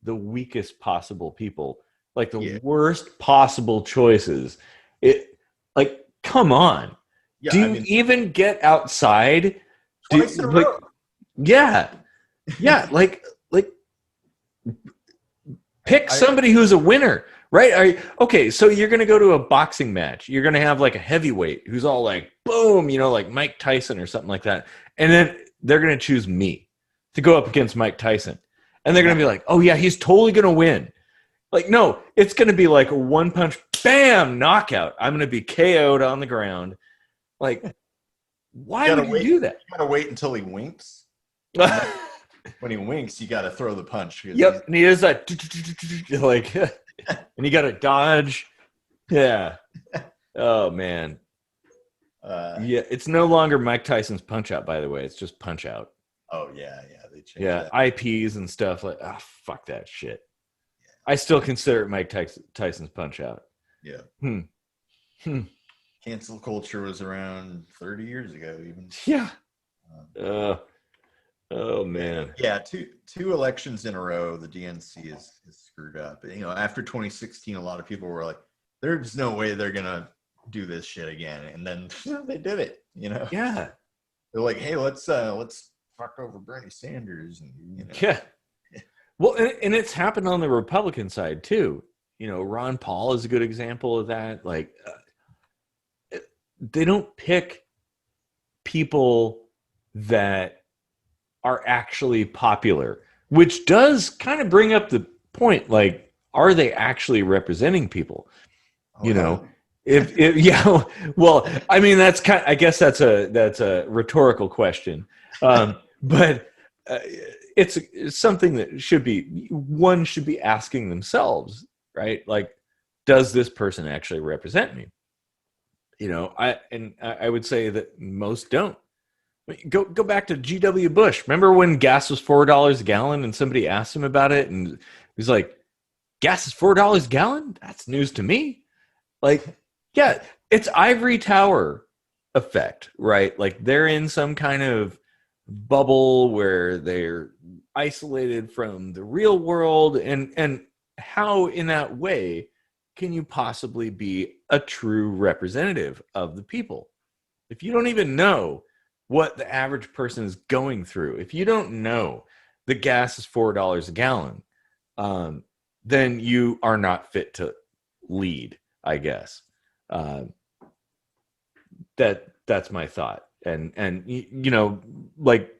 S1: the weakest possible people, like the
S2: Yeah.
S1: worst possible choices. It, like, come on,
S2: Yeah,
S1: Do
S2: I
S1: you
S2: mean,
S1: even get outside?
S2: twice in a
S1: Like,
S2: row.
S1: yeah, yeah, like pick
S2: I
S1: somebody who's a winner, right? Okay, so you're going to go to a boxing match. You're going to have like a heavyweight who's all like, boom, like Mike Tyson or something like that. And then they're going to choose me to go up against Mike Tyson. And they're going to be like, oh, yeah, he's totally going to win. Like, no, it's going to be like a one punch, bam, knockout. I'm going to be KO'd on the ground. Like, why would you do that?
S2: You gotta wait until he winks. And then when he winks, you gotta throw the punch.
S1: Yep, and he is that like, and you got to dodge. Yeah. Oh man. Yeah, it's no longer Mike Tyson's Punch Out, by the way. It's just Punch Out.
S2: Oh yeah, they changed
S1: Yeah,
S2: that.
S1: IPs and stuff like. Ah, fuck that shit. I still consider it Mike Tyson's Punch Out.
S2: Yeah.
S1: Hmm.
S2: Cancel culture was around 30 years ago, even.
S1: Yeah. Oh man.
S2: Yeah, two elections in a row, the DNC is screwed up. After 2016, a lot of people were like, "There's no way they're gonna do this shit again," and then they did it.
S1: Yeah.
S2: They're like, "Hey, let's fuck over Bernie Sanders," and
S1: Yeah. Well, and it's happened on the Republican side too. Ron Paul is a good example of that. Like, they don't pick people that are actually popular, which does kind of bring up the point, like, are they actually representing people? If yeah, well, I mean, I guess that's a rhetorical question, but it's something that one should be asking themselves, right? Like, does this person actually represent me? I would say that most don't. Go back to G.W. Bush. Remember when gas was $4 a gallon and somebody asked him about it and he's like, gas is $4 a gallon? That's news to me. Like, yeah, it's ivory tower effect, right? Like, they're in some kind of bubble where they're isolated from the real world, and how in that way can you possibly be a true representative of the people if you don't even know what the average person is going through? If you don't know the gas is $4 a gallon, then you are not fit to lead, I guess. That's my thought. And like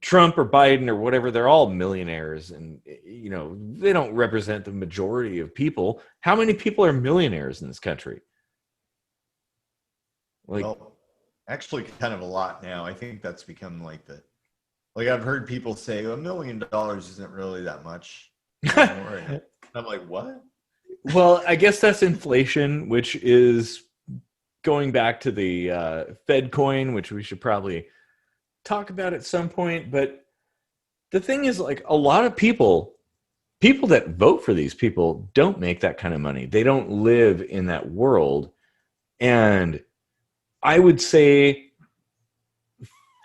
S1: Trump or Biden or whatever, they're all millionaires, and they don't represent the majority of people. How many people are millionaires in this country? Like,
S2: well, actually, kind of a lot now. I think that's become like I've heard people say $1 million isn't really that much anymore. And I'm like, what?
S1: well, I guess that's inflation, which is going back to the Fed coin, which we should probably talk about at some point. But the thing is, like, a lot of people that vote for these people don't make that kind of money. They don't live in that world. And I would say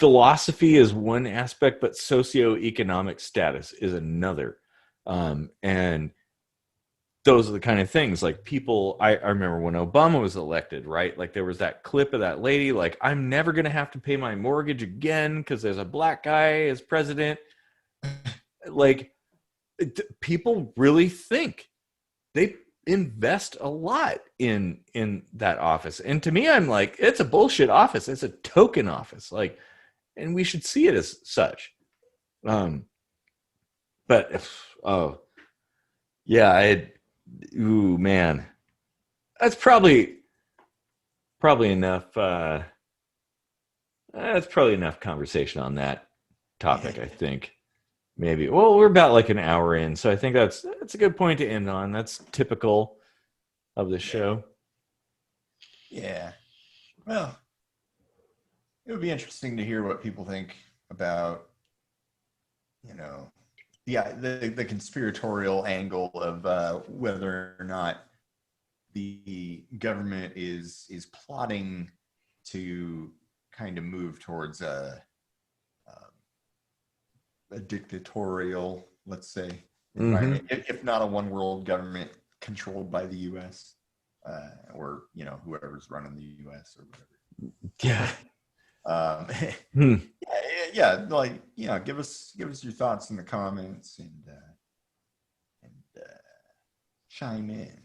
S1: philosophy is one aspect, but socioeconomic status is another. And those are the kind of things, like, people, I remember when Obama was elected, right? Like, there was that clip of that lady, like, I'm never going to have to pay my mortgage again because there's a black guy as president. Like, people really think they invest a lot in that office. And to me, I'm like, it's a bullshit office. It's a token office. Like, and we should see it as such. But oh yeah, ooh man, that's probably enough. That's probably enough conversation on that topic, I think. Maybe. Well, we're about like an hour in, so I think that's a good point to end on. That's typical of the show.
S2: Yeah. Well, it would be interesting to hear what people think about, the conspiratorial angle of whether or not the government is plotting to kind of move towards a dictatorial, let's say, environment, if not a one world government controlled by the U.S. Or whoever's running the U.S. or whatever.
S1: Yeah.
S2: um,
S1: Hmm.
S2: like give us your thoughts in the comments and chime in.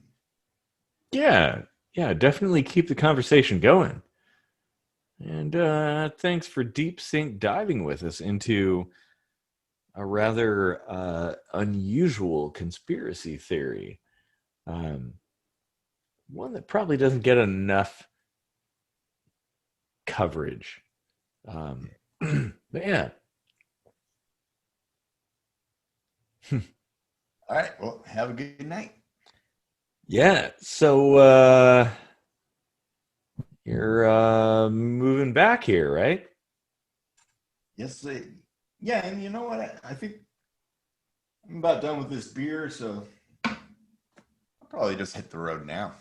S1: Yeah. Yeah. Definitely keep the conversation going. And thanks for deep sink diving with us into a rather unusual conspiracy theory. Um, one that probably doesn't get enough coverage. But yeah.
S2: All right. Well, have a good night.
S1: Yeah. So you're moving back here, right?
S2: Yes. Yeah. And you know what? I think I'm about done with this beer, so I'll probably just hit the road now.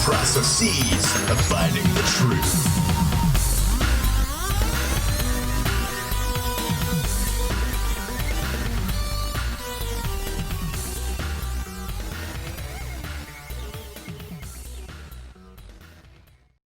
S3: Processes of finding the truth.